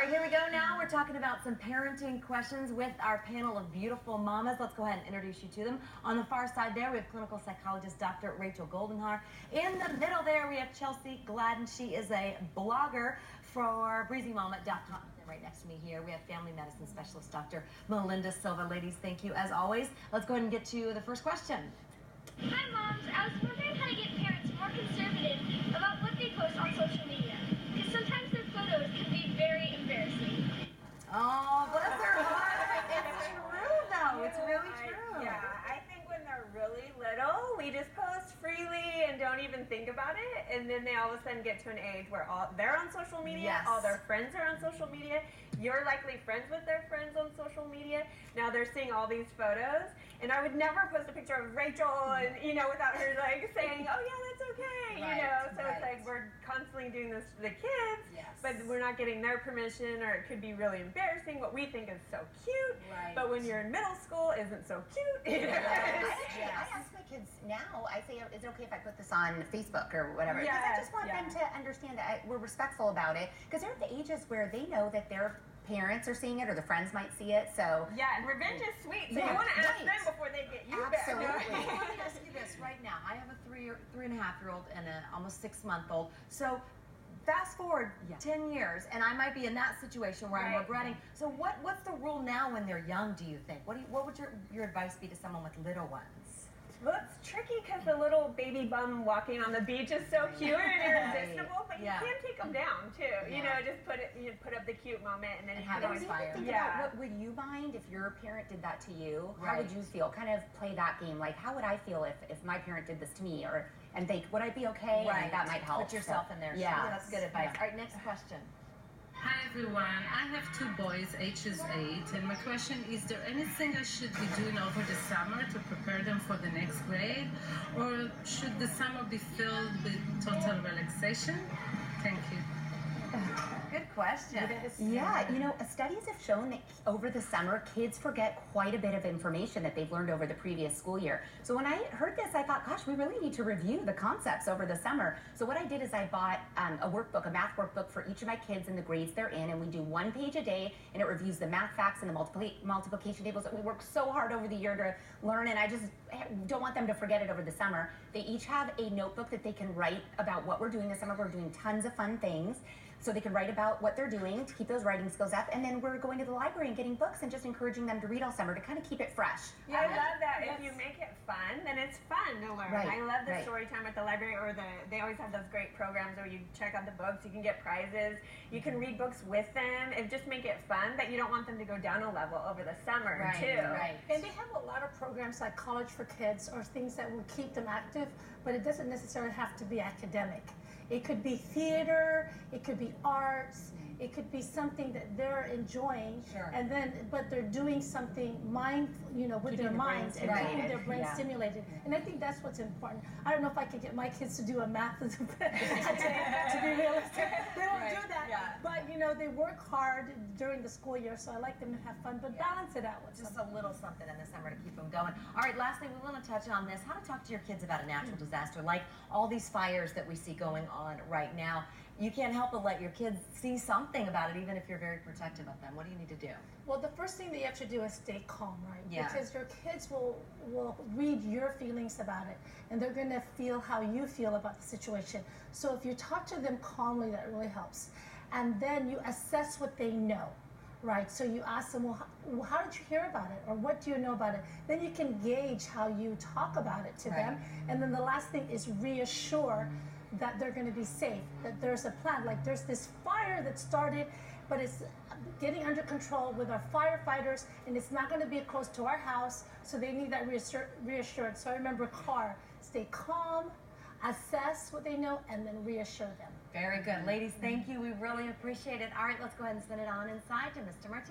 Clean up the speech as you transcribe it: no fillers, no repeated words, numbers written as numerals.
right, here we go now. We're talking about some parenting questions with our panel of beautiful mamas. Let's go ahead and introduce you to them. On the far side there, we have clinical psychologist Dr. Rachel Goldenhar. In the middle there, we have Chelsea Gladden. She is a blogger for breezymama.com. Right next to me here, we have family medicine specialist Dr. Melinda Silva. Ladies, thank you as always. Let's go ahead and get to the first question. Hi, moms. I was wondering how to get parents more conservative about what they post on social media, because sometimes their photos can be very embarrassing. Oh, bless her heart. It's true, though. It's really true. Yeah, I think when they're really little, we just post freely and don't even think about it, and then they all of a sudden get to an age where they're on social media, Yes. all their friends are on social media, you're likely friends with their friends on social media. Now they're seeing all these photos, and I would never post a picture of Rachel and without her like saying, oh yeah, that's okay, so it's like we're constantly doing this to the kids, but we're not getting their permission, or it could be really embarrassing. What we think is so cute, but when you're in middle school isn't so cute. I ask my kids now, I say, is it okay if I put this on Facebook or whatever? Because I just want them to understand that we're respectful about it, because they're at the ages where they know that their parents are seeing it, or the friends might see it. So and revenge is sweet, so you want to ask them before they get you back. Let me ask you this right now. I have a three and a half year old and an almost 6-month-old. So fast forward 10 years, and I might be in that situation where I'm regretting. So what's the rule now when they're young, do you think? What would your advice be to someone with little ones? Well, it's tricky because the little baby bum walking on the beach is so cute and irresistible, but you can take them down too. Just put up the cute moment and then have it inspire. What would you mind if your parent did that to you? How would you feel? Kind of play that game. Like, how would I feel if my parent did this to me? And think, would I be okay? And that might help. Put yourself in there. Yeah, that's good advice. All right, next question. Hi everyone, I have 2 boys, ages 8, and my question is there anything I should be doing over the summer to prepare them for the next grade, or should the summer be filled with total relaxation? Thank you. Good question. Yeah, studies have shown that over the summer, kids forget quite a bit of information that they've learned over the previous school year. So when I heard this, I thought, gosh, we really need to review the concepts over the summer. So what I did is I bought a workbook, a math workbook for each of my kids and the grades they're in, and we do 1 page a day, and it reviews the math facts and the multiplication tables that we worked so hard over the year to learn, and I just don't want them to forget it over the summer. They each have a notebook that they can write about what we're doing this summer. We're doing tons of fun things. So they can write about what they're doing to keep those writing skills up, and then we're going to the library and getting books and just encouraging them to read all summer to kind of keep it fresh. I love that. If you make it fun, then it's fun to learn. I love the story time at the library, or they always have those great programs where you check out the books, you can get prizes, you can read books with them, and just make it fun, but you don't want them to go down a level over the summer too. And they have a lot of programs like College for Kids, or things that will keep them active, but it doesn't necessarily have to be academic. It could be theater, it could be arts, it could be something that they're enjoying, but they're doing something with their minds and keeping their brain stimulated. And I think that's what's important. I don't know if I could get my kids to do a math to be realistic. They don't do that, but they work hard during the school year, so I like them to have fun, but balance it out with just a little something in the summer to keep them going. All right, lastly, we want to touch on this: how to talk to your kids about a natural disaster, like all these fires that we see going on right now. You can't help but let your kids see something about it, even if you're very protective of them. What do you need to do? Well, the first thing that you have to do is stay calm, right? Because your kids will read your feelings about it, and they're going to feel how you feel about the situation. So if you talk to them calmly, that really helps. And then you assess what they know. Right, so you ask them, well, how did you hear about it? Or what do you know about it? Then you can gauge how you talk about it to them. And then the last thing is reassure that they're going to be safe, that there's a plan. Like, there's this fire that started, but it's getting under control with our firefighters, and it's not going to be close to our house, so they need that reassurance. So I remember CAR, stay calm, assess what they know, and then reassure them. Very good. Ladies, thank you. We really appreciate it. All right, let's go ahead and send it on inside to Mr. Martinez.